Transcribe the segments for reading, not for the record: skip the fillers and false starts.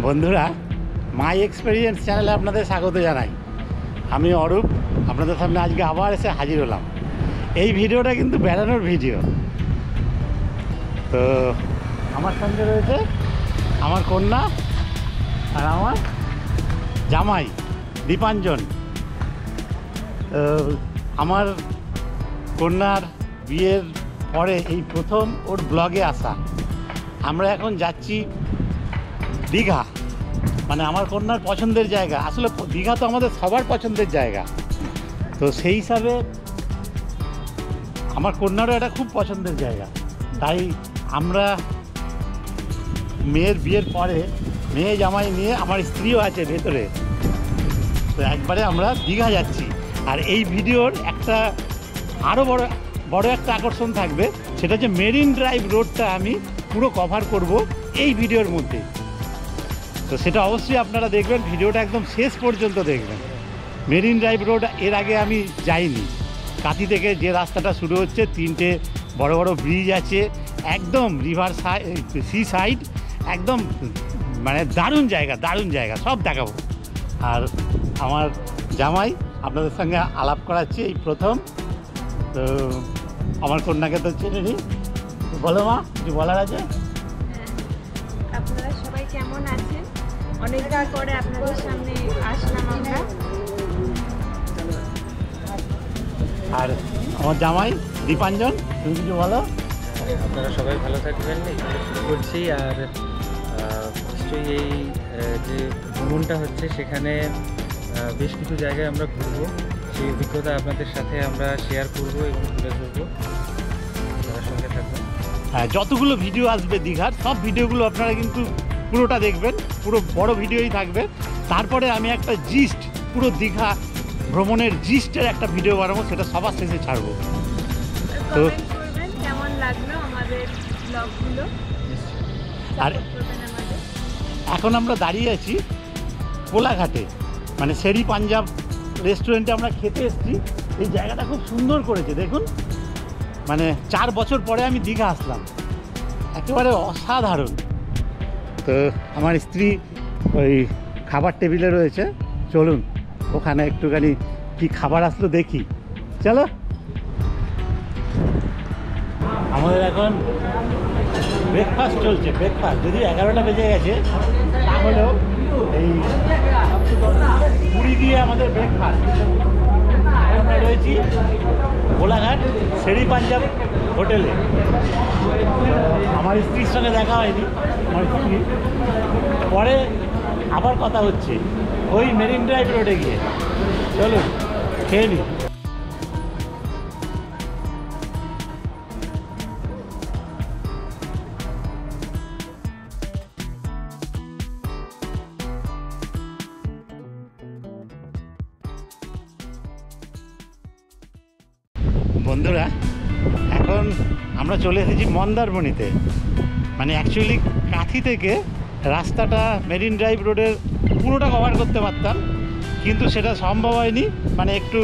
বন্ধুরা, মাই এক্সপেরিয়েন্স চ্যানেলে আপনাদের স্বাগত জানাই। আমি অরূপ আপনাদের সামনে আজকে আবার এসে হাজির হলাম। এই ভিডিওটা কিন্তু বেড়ানোর ভিডিও। তো আমার সঙ্গে রয়েছে আমার কন্যা আর আমার জামাই দীপাঞ্জন। আমার কন্যার বিয়ের পরে এই প্রথম ওর ব্লগে আসা। আমরা এখন যাচ্ছি দীঘা, মানে আমার কন্যার পছন্দের জায়গা। আসলে দীঘা তো আমাদের সবার পছন্দের জায়গা, তো সেই হিসাবে আমার কন্যারও এটা খুব পছন্দের জায়গা। তাই আমরা মেয়ের বিয়ের পরে মেয়ে জামাই নিয়ে, আমার স্ত্রীও আছে ভেতরে, তো একবারে আমরা দীঘা যাচ্ছি। আর এই ভিডিওর একটা আরও বড় একটা আকর্ষণ থাকবে, সেটা হচ্ছে মেরিন ড্রাইভ রোডটা আমি পুরো কভার করব এই ভিডিওর মধ্যে। তো সেটা অবশ্যই আপনারা দেখবেন, ভিডিওটা একদম শেষ পর্যন্ত দেখবেন। মেরিন ড্রাইভ রোড এর আগে আমি যাইনি। কাঁথি থেকে যে রাস্তাটা শুরু হচ্ছে, 3টে বড় বড় ব্রিজ আছে, একদম রিভার সি সাইড, একদম মানে দারুণ জায়গা সব দেখাবো। আর আমার জামাই আপনাদের সঙ্গে আলাপ করাচ্ছি এই প্রথম। তো আমার কন্যাকে তো চেনে নি, বলো মা, কিছু বলার আছে? আপনারা সবাই কেমন আছেন? অনেকদিন পরে আপনাদের সামনে আসলাম আমরা। আর আমার জামাই দীপাঞ্জন, তুমি কিছু বলো। আপনারা সবাই ভালো থাকবেন, এখানে শুরু করছি। আর নিশ্চয়ই এই যে ভ্রমণটা হচ্ছে, সেখানে বেশ কিছু জায়গায় আমরা ঘুরবো, সেই অভিজ্ঞতা আপনাদের সাথে আমরা শেয়ার করবো এবং তুলে ধরবো। আপনারা সঙ্গে থাকবেন। হ্যাঁ, যতগুলো ভিডিও আসবে দীঘার, সব ভিডিওগুলো আপনারা কিন্তু পুরোটা দেখবেন, পুরো বড় ভিডিওই থাকবে। তারপরে আমি একটা জিস্ট, পুরো দীঘা ভ্রমণের জিস্টের একটা ভিডিও বানাবো, সেটা সবার শেষে ছাড়বো। তো কমেন্ট করবেন কেমন লাগলো আমাদের ব্লগগুলো, আর করবেন আমাদের। এখন আমরা দাঁড়িয়ে আছি কোলাঘাটে, মানে শেরি পাঞ্জাব রেস্টুরেন্টে আমরা খেতে এসেছি। এই জায়গাটা খুব সুন্দর করেছে, দেখুন। মানে 4 বছর পরে আমি দীঘা আসলাম, একেবারে অসাধারণ। তো আমার স্ত্রী ওই খাবার টেবিলে রয়েছে, চলুন ওখানে একটুখানি কি খাবার আসলো দেখি, চলো। আমাদের এখন ব্রেকফাস্ট চলছে, ব্রেকফাস্ট যদিও 11টা বেজে গেছে, তাহলেও এই পুরি দিয়ে আমাদের ব্রেকফাস্ট। আমরা রয়েছি কোলাঘাট শেরি পাঞ্জাব হোটেলে। আমার স্ত্রীর সঙ্গে দেখা হয়নি, আমার স্ত্রী পরে আবার কথা হচ্ছে ওই মেরিন ড্রাইভ রোডে গিয়ে। চলুন খেয়ে নিই। বন্ধুরা, এখন আমরা চলে এসেছি মন্দারমণিতে। মানে অ্যাকচুয়ালি কাঁথি থেকে রাস্তাটা মেরিন ড্রাইভ রোডের পুরোটা কভার করতে পারতাম, কিন্তু সেটা সম্ভব হয়নি। মানে একটু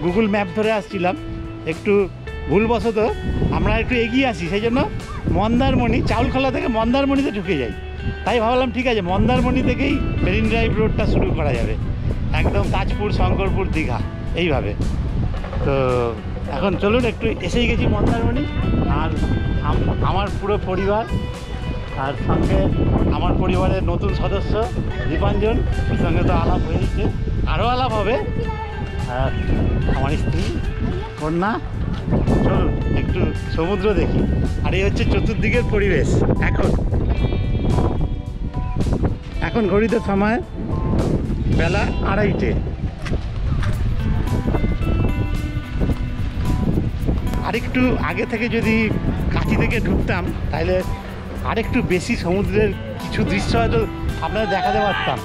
গুগল ম্যাপ ধরে আসছিলাম, একটু ভুলবশত আমরা একটু এগিয়ে আসি, সেই জন্য মন্দারমণি, চাউলখোলা থেকে মন্দারমণিতে ঢুকে যাই। তাই ভাবলাম ঠিক আছে, মন্দারমণি থেকেই মেরিন ড্রাইভ রোডটা শুরু করা যাবে, একদম তাজপুর, শঙ্করপুর, দীঘা এইভাবে। তো এখন চলুন, একটু এসেই গেছি মন্দারমণি। আর আমার পুরো পরিবার, আর সঙ্গে আমার পরিবারের নতুন সদস্য দীপাঞ্জন, ওর সঙ্গে তো আলাপ হয়েছে, আরও আলাপ হবে। আর আমার স্ত্রী, কন্যা। চলুন একটু সমুদ্র দেখি। আর এই হচ্ছে চতুর্দিকের পরিবেশ। এখন ঘড়িতে সময় বেলা 2:30। আরেকটু আগে থেকে যদি কাঁথি থেকে ঢুকতাম, তাহলে আরেকটু বেশি সমুদ্রের কিছু দৃশ্য হয়তো আপনাদের দেখাতে পারতাম।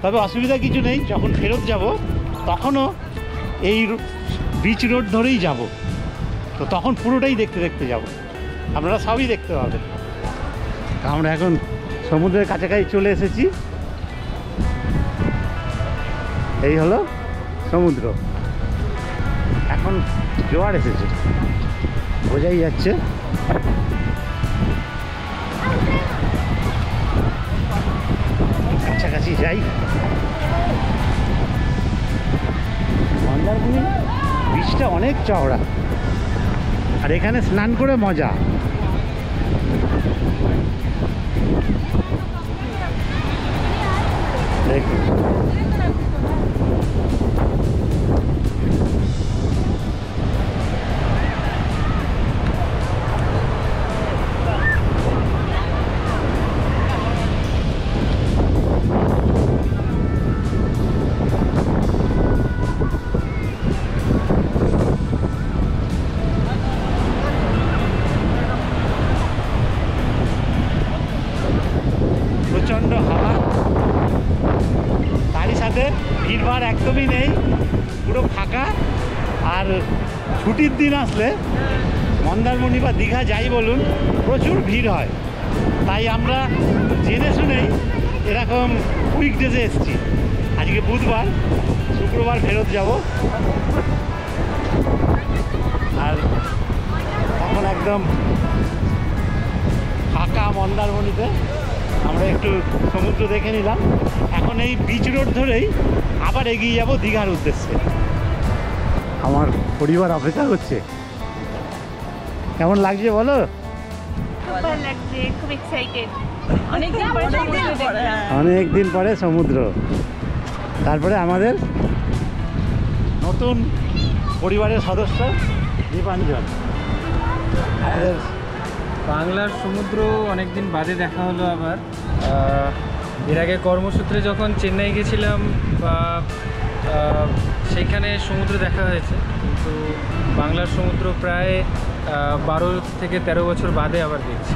তবে অসুবিধা কিছু নেই, যখন ফেরত যাব তখনও এই বিচ রোড ধরেই যাব, তো তখন পুরোটাই দেখতে যাব, আপনারা সবই দেখতে পাবেন। আমরা এখন সমুদ্রের কাছাকাছি চলে এসেছি। এই হলো সমুদ্র। এখন জোয়ার এসেছে, বোঝাই যাচ্ছে। কাছাকাছি যাই। মন্দারমণি বীজটা অনেক চওড়া, আর এখানে স্নান করে মজা। দেখুন প্রচণ্ড হাওয়া, তারই সাথে ভিড়ভাড় একদমই নেই, পুরো ফাঁকা। আর ছুটির দিন আসলে মন্দারমণি বা দীঘা যাই বলুন, প্রচুর ভিড় হয়। তাই আমরা জেনে শুনেই এরকম উইকডেজে এসেছি। আজকে বুধবার, শুক্রবার ফেরত যাব। আর এখন একদম ফাঁকা মন্দারমণিতে। আমরা একটু সমুদ্র দেখে নিলাম। এখন এই বিচ রোড ধরেই আবার এগিয়ে যাব দীঘার উদ্দেশ্যে। আমার পরিবার অপেক্ষা করছে। কেমন লাগছে বলো? খুব ভালো লাগছে, খুব এক্সাইটেড। অনেকদিন পরে অনেক দিন পরে সমুদ্র, তারপরে আমাদের নতুন পরিবারের সদস্য দীপাঞ্জন। আমাদের বাংলার সমুদ্র অনেকদিন বাদে দেখা হলো আবার। এর আগে কর্মসূত্রে যখন চেন্নাই গেছিলাম বা সেইখানে সমুদ্র দেখা হয়েছে, কিন্তু বাংলার সমুদ্র প্রায় 12 থেকে 13 বছর বাদে আবার দেখছি।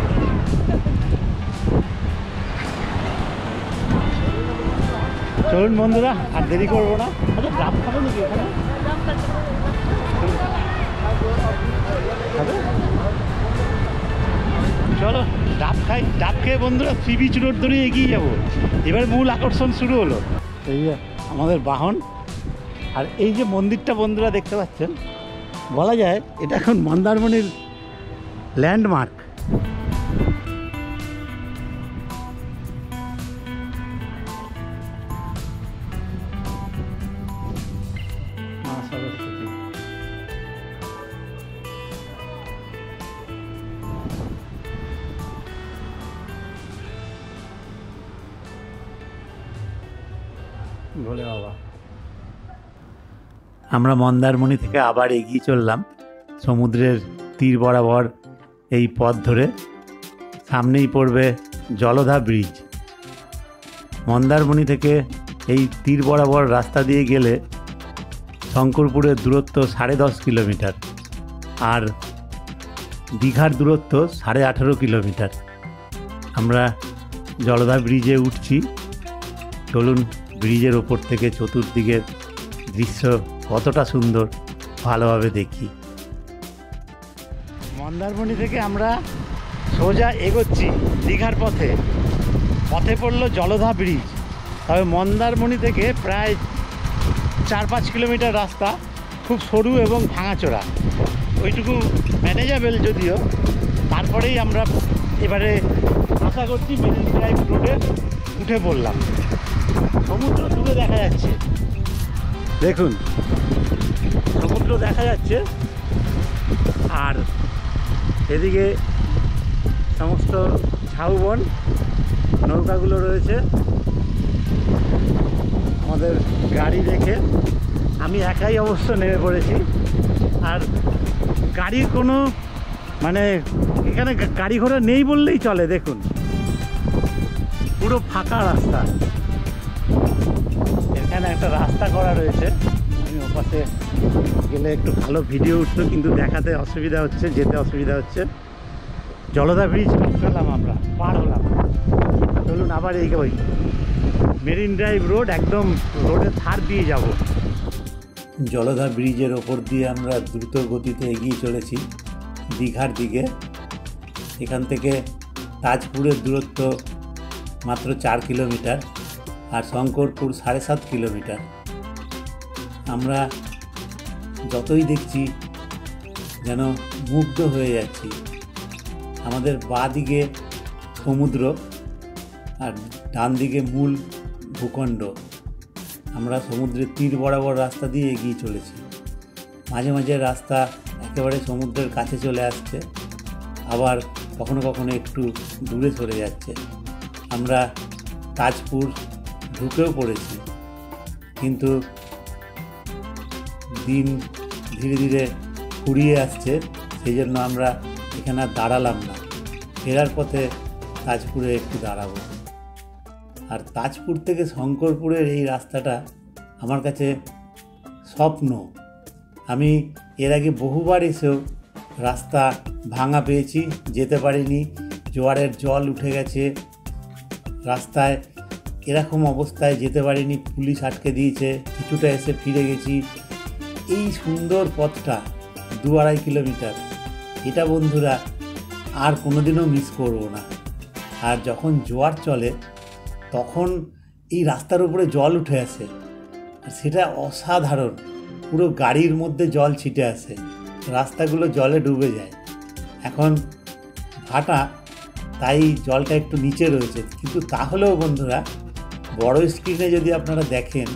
চলুন বন্ধুরা, আর দেরি করবো না। আচ্ছা, ডাব খাবে নাকি এখানে? খাবে? চলো ডাব খাই। ডাব খেয়ে বন্ধুরা সি বিচ রোড ধরে এগিয়ে যাবো। এবার মূল আকর্ষণ শুরু হলো। এই যে আমাদের বাহন, আর এই যে মন্দিরটা বন্ধুরা দেখতে পাচ্ছেন, বলা যায় এটা এখন মন্দারমণির ল্যান্ডমার্ক। মা সরস্বতী। ভোলে বাবা। আমরা মন্দারমণি থেকে আবার এগিয়ে চললাম সমুদ্রের তীর বরাবর এই পথ ধরে। সামনেই পড়বে জলধা ব্রিজ। মন্দারমণি থেকে এই তীর বরাবর রাস্তা দিয়ে গেলে শঙ্করপুরের দূরত্ব 10.5 কিলোমিটার, আর দীঘার দূরত্ব 18.5 কিলোমিটার। আমরা জলধা ব্রিজে উঠছি। চলুন ব্রিজের ওপর থেকে চতুর্দিকের দৃশ্য কতটা সুন্দর ভালোভাবে দেখি। মন্দারমণি থেকে আমরা সোজা এগোচ্ছি দীঘার পথে। পথে পড়লো জলধা ব্রিজ। তবে মন্দারমণি থেকে প্রায় 4-5 কিলোমিটার রাস্তা, খুব সরু এবং ভাঙাচোরা। ওইটুকু ম্যানেজেবল যদিও। তারপরেই আমরা এবারে আশা করছি মেরিন ড্রাইভ রোডে উঠে পড়লাম। সমুদ্র দূরে দেখা যাচ্ছে, দেখুন সমুদ্র দেখা যাচ্ছে। আর এদিকে সমস্ত ঝাউবন, নৌকাগুলো রয়েছে। আমাদের গাড়ি রেখে আমি একাই অবশ্য নেমে পড়েছি। আর গাড়ির কোনো মানে এখানে গাড়ি ঘোড়া নেই বললেই চলে। দেখুন পুরো ফাঁকা রাস্তা। এখানে একটা রাস্তা করা রয়েছে। আমি ওপাশে গেলে একটু ভালো ভিডিও উঠতো, কিন্তু দেখাতে অসুবিধা হচ্ছে, যেতে অসুবিধা হচ্ছে। জলধা ব্রিজ পেলাম, আমরা পার হলাম। চলুন আবার এই ওই মেরিন ড্রাইভ রোড, একদম রোডের ধার দিয়ে যাব। জলধা ব্রিজের ওপর দিয়ে আমরা দ্রুত গতিতে এগিয়ে চলেছি দীঘার দিকে। এখান থেকে তাজপুরের দূরত্ব মাত্র 4 কিলোমিটার, আর শঙ্করপুর 7.5 কিলোমিটার। আমরা যতই দেখছি যেন মুগ্ধ হয়ে যাচ্ছি। আমাদের বাঁ দিকে সমুদ্র, আর ডান দিকে মূল ভূখণ্ড। আমরা সমুদ্রের তীর বরাবর রাস্তা দিয়ে এগিয়ে চলেছি। মাঝে মাঝে রাস্তা একেবারে সমুদ্রের কাছে চলে আসছে, আবার কখনো কখনো একটু দূরে সরে যাচ্ছে। আমরা তাজপুর ঢুকেও পড়েছি, কিন্তু দিন ধীরে ধীরে ফুরিয়ে আসছে, সেই জন্য আমরা এখানে আর দাঁড়ালাম না। ফেরার পথে তাজপুরে একটু দাঁড়াবো। আর তাজপুর থেকে শঙ্করপুরের এই রাস্তাটা আমার কাছে স্বপ্ন। আমি এর আগে বহুবার এসেও রাস্তা ভাঙা পেয়েছি, যেতে পারিনি, জোয়ারের জল উঠে গেছে রাস্তায়, এরকম অবস্থায় যেতে পারিনি, পুলিশ আটকে দিয়েছে, কিছুটা এসে ফিরে গেছি। এই সুন্দর পথটা 2-2.5 কিলোমিটার, এটা বন্ধুরা আর কোনোদিনও মিস করব না। আর যখন জোয়ার চলে তখন এই রাস্তার উপরে জল উঠে আসে, আর সেটা অসাধারণ। পুরো গাড়ির মধ্যে জল ছিটে আসে, রাস্তাগুলো জলে ডুবে যায়। এখন ভাটা, তাই জলটা একটু নিচে রয়েছে, কিন্তু তাহলেও বন্ধুরা বড় স্ক্রিনে যদি আপনারা দেখেন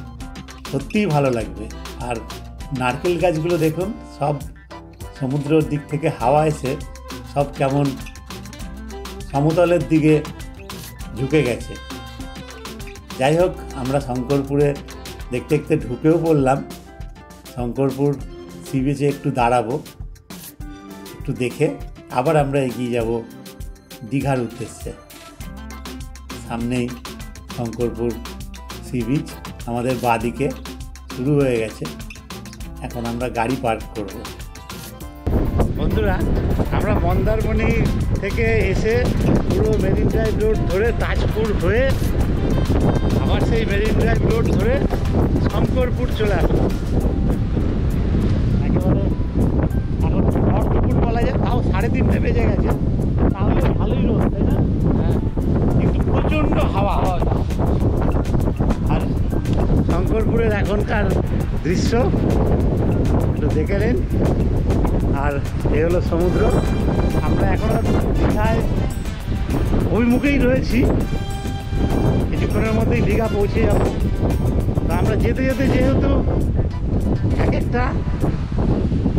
সত্যিই ভালো লাগবে। আর নারকেল গাছগুলো দেখুন, সব সমুদ্রের দিক থেকে হাওয়া এসে সব কেমন সমতলের দিকে ঝুঁকে গেছে। যাই হোক, আমরা শঙ্করপুরে দেখতে দেখতে ঢুকেও পড়লাম। শঙ্করপুর সি বিচে একটু দাঁড়াবো, একটু দেখে আবার আমরা এগিয়ে যাব দীঘার উদ্দেশ্যে। সামনেই শঙ্করপুর সি বিচ, আমাদের বাঁদিকে শুরু হয়ে গেছে। এখন আমরা গাড়ি পার্ক করব। বন্ধুরা, আমরা মন্দারমণি থেকে এসে পুরো মেরিন ড্রাইভ রোড ধরে তাজপুর হয়ে আবার সেই মেরিন ড্রাইভ রোড ধরে শঙ্করপুর চলে আসলাম। একেবারে এখন ভর দুপুর বলা যায়, তাও 3:30 বেজে গেছে, তাহলে ভালোই রোদ, তাই না? হ্যাঁ, কিন্তু প্রচণ্ড হাওয়া। আর শঙ্করপুরের এখনকার দৃশ্য একটু দেখে নিন। আর এ হলো সমুদ্র। আমরা এখনও দীঘায় অভিমুখেই রয়েছি, কিছুক্ষণের মধ্যেই দীঘা পৌঁছে যাব। তা আমরা যেতে যেতে যেহেতু এক একটা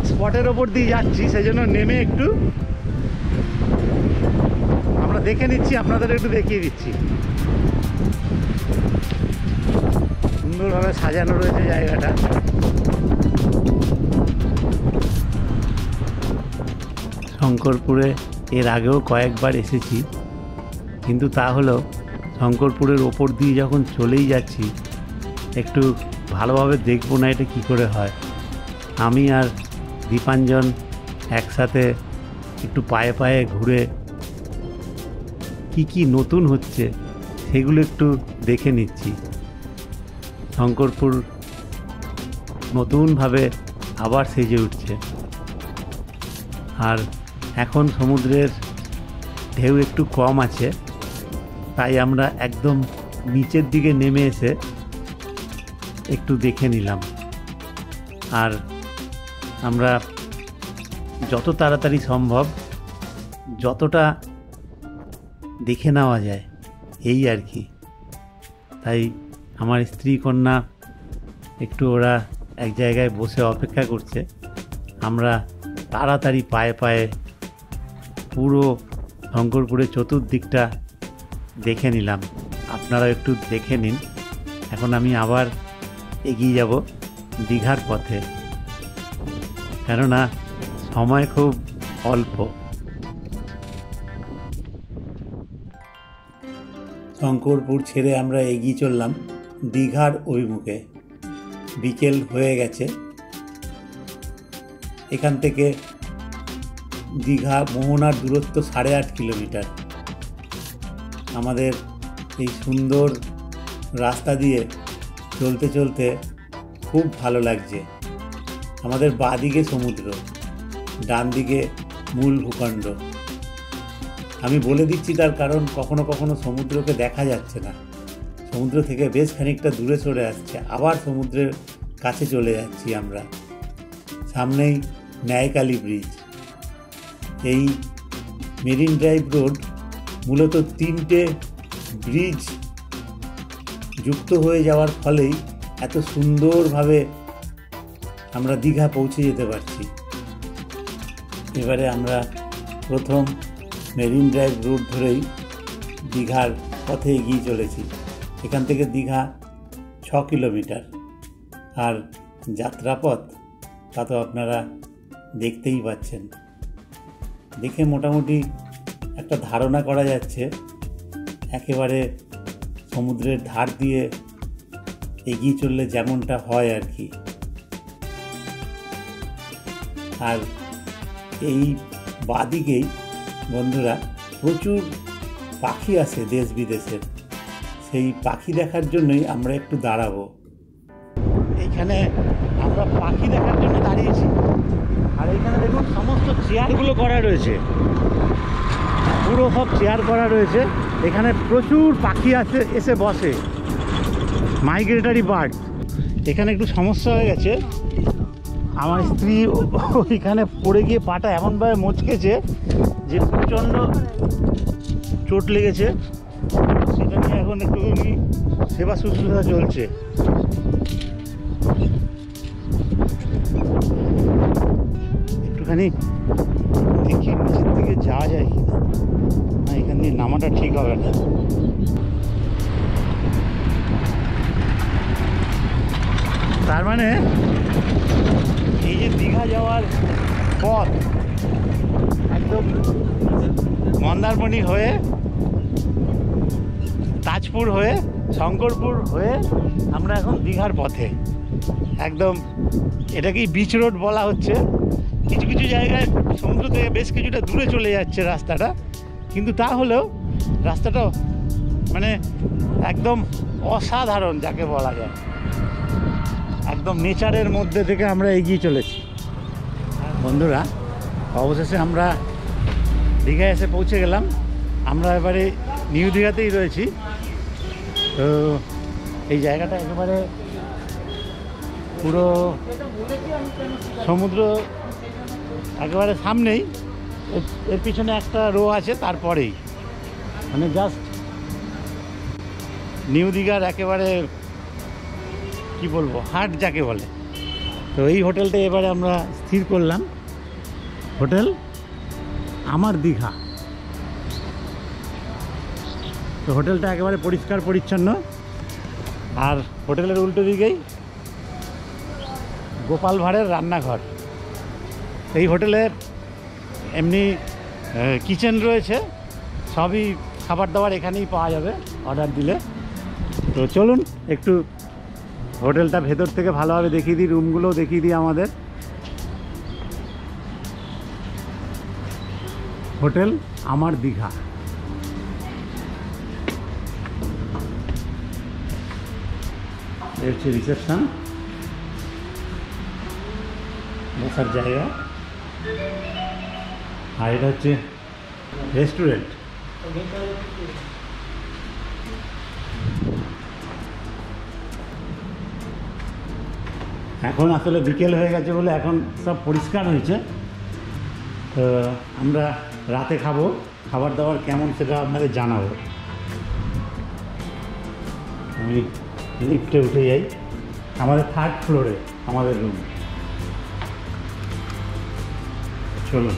স্পটের ওপর দিয়ে যাচ্ছি, সেই জন্য নেমে একটু আমরা দেখে নিচ্ছি, আপনাদের একটু দেখিয়ে দিচ্ছি। সুন্দরভাবে সাজানো রয়েছে জায়গাটা। শঙ্করপুরে এর আগেও কয়েকবার এসেছি, কিন্তু তা হলো শঙ্করপুরের ওপর দিয়ে যখন চলেই যাচ্ছি একটু ভালোভাবে দেখবো না এটা কী করে হয়। আমি আর দীপাঞ্জন একসাথে একটু পায়ে পায়ে ঘুরে কি কি নতুন হচ্ছে সেগুলো একটু দেখে নিচ্ছি। শঙ্করপুর নতুনভাবে আবার সেজে উঠছে। আর এখন সমুদ্রের ঢেউ একটু কম আছে, তাই আমরা একদম নিচের দিকে নেমে এসে একটু দেখে নিলাম। আর আমরা যত তাড়াতাড়ি সম্ভব যতটা দেখে নেওয়া যায় এই আর কি। তাই আমার স্ত্রী কন্যা একটু ওরা এক জায়গায় বসে অপেক্ষা করছে। আমরা তাড়াতাড়ি পায়ে পায়ে পুরো শঙ্করপুরের চতুর্দিকটা দেখে নিলাম। আপনারা একটু দেখে নিন। এখন আমি আবার এগিয়ে যাব দীঘার পথে, কেননা সময় খুব অল্প। শঙ্করপুর ছেড়ে আমরা এগিয়ে চললাম দীঘার অভিমুখে। বিকেল হয়ে গেছে। এখান থেকে দীঘা মোহনার দূরত্ব 8.5 কিলোমিটার। আমাদের এই সুন্দর রাস্তা দিয়ে চলতে চলতে খুব ভালো লাগছে। আমাদের বাঁদিকে সমুদ্র, ডান দিকে মূল ভূখণ্ড। আমি বলে দিচ্ছি তার কারণ কখনো কখনো সমুদ্রকে দেখা যাচ্ছে না, সমুদ্র থেকে বেশ খানিকটা দূরে সরে আসছে, আবার সমুদ্রের কাছে চলে যাচ্ছি আমরা। সামনেই ন্যায়কালী ব্রিজ। এই মেরিন ড্রাইভ রোড মূলত 3টে ব্রিজ যুক্ত হয়ে যাওয়ার ফলেই এত সুন্দরভাবে আমরা দীঘা পৌঁছে যেতে পারছি। এবারে আমরা প্রথম মেরিন ড্রাইভ রুট ধরেই দীঘার পথে এগিয়ে চলেছি। এখান থেকে দীঘা 6 কিলোমিটার, আর যাত্রাপথ তা তো আপনারা দেখতেই পাচ্ছেন। দেখে মোটামুটি একটা ধারণা করা যাচ্ছে একেবারে সমুদ্রের ধার দিয়ে এগিয়ে চললে যেমনটা হয় আর কি। আর এই বাদিকেই বন্ধুরা প্রচুর পাখি আছে দেশ বিদেশের, সেই পাখি দেখার জন্যই আমরা একটু দাঁড়াবো। এইখানে আমরা পাখি দেখার জন্য দাঁড়িয়েছি, আর এইখানে দেখুন সমস্ত চেয়ারগুলো করা রয়েছে, পুরো সব চেয়ার করা রয়েছে। এখানে প্রচুর পাখি আছে, এসে বসে, মাইগ্রেটারি বার্ড। এখানে একটু সমস্যা হয়ে গেছে, আমার স্ত্রী ওইখানে পড়ে গিয়ে পাটা এমনভাবে মচকেছে যে প্রচণ্ড চোট লেগেছে। সেটা নিয়ে এখন একটুখানি সেবা শুশ্রূষা চলছে। একটুখানি দেখি নিচের দিকে যাওয়া যায় কি না, এখান দিয়ে নামাটা ঠিক হবে না। তার মানে এই যে দীঘা যাওয়ার পথ একদম মন্দারমণি হয়ে, তাজপুর হয়ে, শঙ্করপুর হয়ে আমরা এখন দীঘার পথে একদম। এটাকেই বিচ রোড বলা হচ্ছে। কিছু কিছু জায়গায় সমুদ্র থেকে বেশ কিছুটা দূরে চলে যাচ্ছে রাস্তাটা, কিন্তু তা হলেও রাস্তাটা মানে একদম অসাধারণ যাকে বলা যায়। একদম নেচারের মধ্যে থেকে আমরা এগিয়ে চলেছি। বন্ধুরা, অবশেষে আমরা দীঘায় এসে পৌঁছে গেলাম। আমরা এবারে নিউ দীঘাতেই রয়েছি। তো এই জায়গাটা একেবারে পুরো সমুদ্র একেবারে সামনেই, এর পিছনে একটা রো আছে, তারপরেই মানে জাস্ট নিউ দীঘার একেবারে কি বলবো, হাট যাকে বলে। তো এই হোটেলটা এবারে আমরা স্থির করলাম, হোটেল আমার দীঘা। তো হোটেলটা একেবারে পরিষ্কার পরিচ্ছন্ন, আর হোটেলের উল্টো দিকেই গোপাল ভাঁড়ের রান্নাঘর। এই হোটেলে এমনি কিচেন রয়েছে, সবই খাবার দাবার এখানেই পাওয়া যাবে অর্ডার দিলে। তো চলুন একটু হোটেলটা ভেতর থেকে ভালোভাবে দেখিয়ে দিই, রুমগুলোও দেখিয়ে দিই আমাদের। হোটেল আমার দীঘা। এই হচ্ছে রিসেপশন, বসার জায়গা, আর এটা হচ্ছে রেস্টুরেন্ট। এখন আসলে বিকেল হয়ে গেছে বলে এখন সব পরিষ্কার হয়েছে। তো আমরা রাতে খাবো, খাবার দাবার কেমন সেটা আপনাদের জানাবো। আমি লিফটে উঠে যাই, আমাদের 3rd ফ্লোরে আমাদের রুম। চলুন।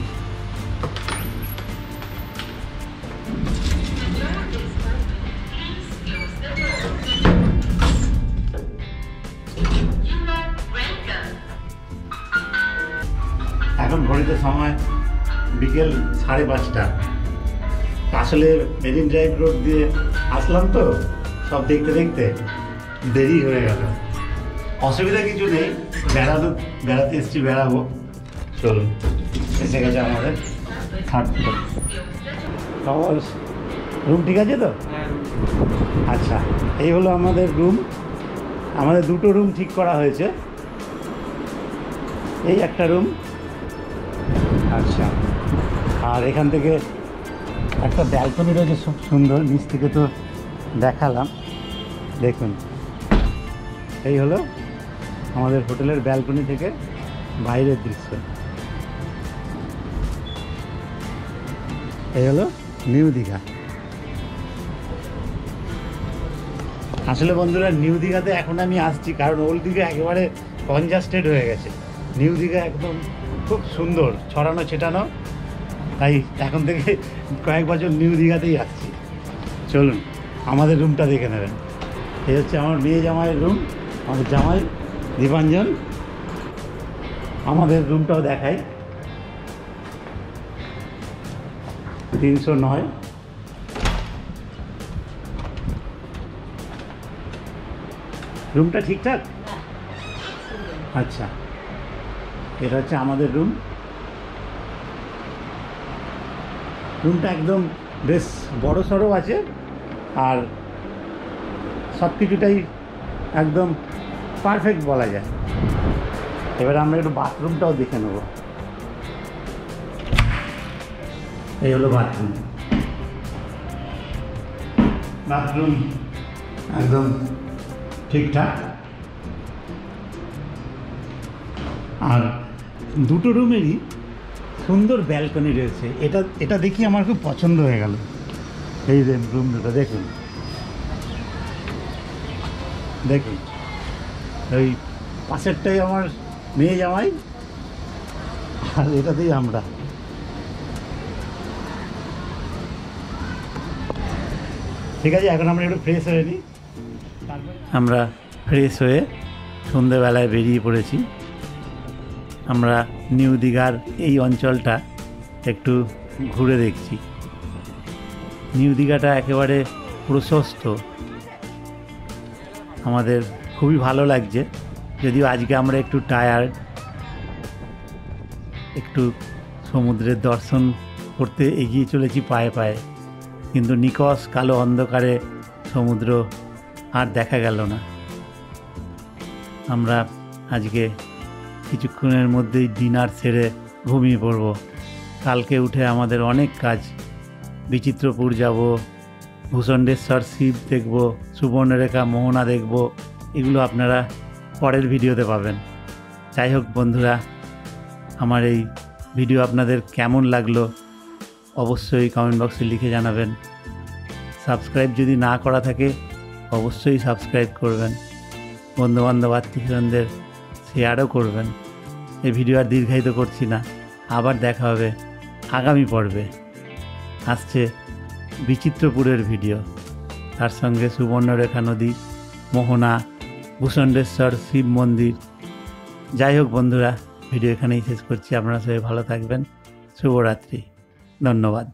এখন ঘড়িতে সময় বিকেল 5:30। আসলে মেরিন ড্রাইভ রোড দিয়ে আসলাম, তো সব দেখতে দেখতে দেরি হয়ে গেল। অসুবিধা কিছু নেই, বেড়াতে এসেছি, বেড়াবো। চলুন, এসে গেছে আমাদের 3rd ফ্লোর। সবার রুম ঠিক আছে তো? আচ্ছা, এই হলো আমাদের রুম। আমাদের 2টো রুম ঠিক করা হয়েছে, এই একটা রুম। আচ্ছা, আর এখান থেকে একটা ব্যালকনি রয়েছে খুব সুন্দর, নিচ থেকে তো দেখালাম। দেখুন, এই হলো আমাদের হোটেলের ব্যালকনি থেকে বাইরের দৃশ্য। এই হলো নিউ দীঘা। আসলে বন্ধুরা নিউ দীঘাতে এখন আমি আসছি, কারণ ওল্ড দীঘা একেবারে কনজাস্টেড হয়ে গেছে। নিউ দীঘা একদম খুব সুন্দর, ছড়ানো ছেটানো, তাই এখন থেকে কয়েক বছর নিউ দীঘাতেই আসছি। চলুন আমাদের রুমটা দেখে নেবেন। এই হচ্ছে আমার মেয়ে জামাইয়ের রুম, আমাদের জামাই দীপাঞ্জন। আমাদের রুমটাও দেখাই, 309। রুমটা ঠিকঠাক? আচ্ছা, এটা হচ্ছে আমাদের রুম। রুমটা একদম বেশ বড় সড়ো আছে, আর সব কিছুটাই একদম পারফেক্ট বলা যায়। এবার আমরা একটু বাথরুমটাও দেখে নেব। এই হলো বাথরুম। বাথরুম একদম ঠিকঠাক, আর দুটো রুমেরই সুন্দর ব্যালকনি রয়েছে। এটা দেখি আমার খুব পছন্দ হয়ে গেল। এই যে রুম দুটো দেখুন, দেখুন ওই পাশেরটাই আমার মেয়ে জামাই, আর এটাতেই আমরা। ঠিক আছে, এখন আমরা একটু ফ্রেশ হয়ে নিই। আমরা ফ্রেশ হয়ে সন্ধেবেলায় বেরিয়ে পড়েছি। আমরা নিউ দীঘার এই অঞ্চলটা একটু ঘুরে দেখছি। নিউ দীঘাটা একেবারে প্রশস্ত, আমাদের খুবই ভালো লাগছে। যদিও আজকে আমরা একটু টায়ার্ড, একটু সমুদ্রের দর্শন করতে এগিয়ে চলেছি পায়ে পায়ে, কিন্তু নিকষ কালো অন্ধকারে সমুদ্র আর দেখা গেল না। আমরা আজকে কিছুক্ষণের মধ্যেই ডিনার সেরে ঘুমিয়ে পড়ব। কালকে উঠে আমাদের অনেক কাজ। বিচিত্রপুর যাব, ভূষণ্ডেশ্বর শিব দেখব, সুবর্ণরেখা মোহনা দেখব। এগুলো আপনারা পরের ভিডিওতে পাবেন। যাই হোক বন্ধুরা, আমার এই ভিডিও আপনাদের কেমন লাগলো অবশ্যই কমেন্ট বক্সে লিখে জানাবেন। সাবস্ক্রাইব যদি না করা থাকে অবশ্যই সাবস্ক্রাইব করবেন। বন্ধুবান্ধব আত্মীয়স্বজনদের শেয়ারও করবেন। এই ভিডিও আর দীর্ঘায়িত করছি না, আবার দেখা হবে আগামী পর্বে। আসছে বিচিত্রপুরের ভিডিও, তার সঙ্গে সুবর্ণরেখা নদী, মোহনা, ভূষণ্ডেশ্বর শিব মন্দির। যাই হোক বন্ধুরা, ভিডিও এখানেই শেষ করছি। আপনারা সবাই ভালো থাকবেন। শুভরাত্রি, ধন্যবাদ।